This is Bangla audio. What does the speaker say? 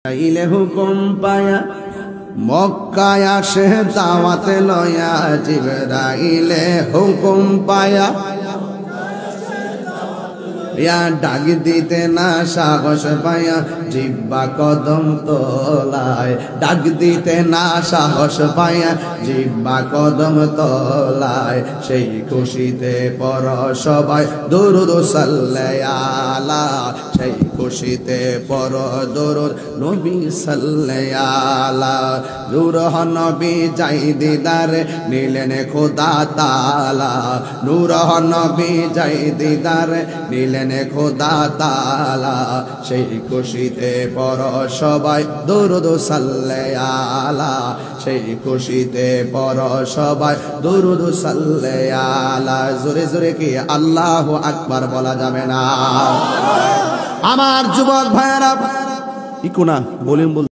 ইলে হুকুম পায়া মক্কায় আসে দাওয়াতে লয়া জিবরাইলে হুকুম পায়া ডাক দিতে না সাহস পায়া জিব্বা কদম তোলায় ডাক দিতে না সাহস পায়া জিব্বা কদম তোলায় সেই খুশিতে পর সবাই দুরুদ সাল্লাল্লাহু আলা সেই খুশিতে পর দুরুদ নবী সাল্লাল্লাহু আলা নূর নবী যাই দিদারে নিলেন খোদা তাআলা নূর নবী যাই দিদারে নিলেন খোদা তাআলা সেই খুশিতে পর সবাই দুরুদ সাল্লাল্লাহু আলা সেই খুশিতে পর সবাই দুরুদ সাল্লাল্লাহু আলা জোরে জোরে কি আল্লাহু আকবার বলা যাবে না আমার যুবক ভাইরা ইকো না বলেন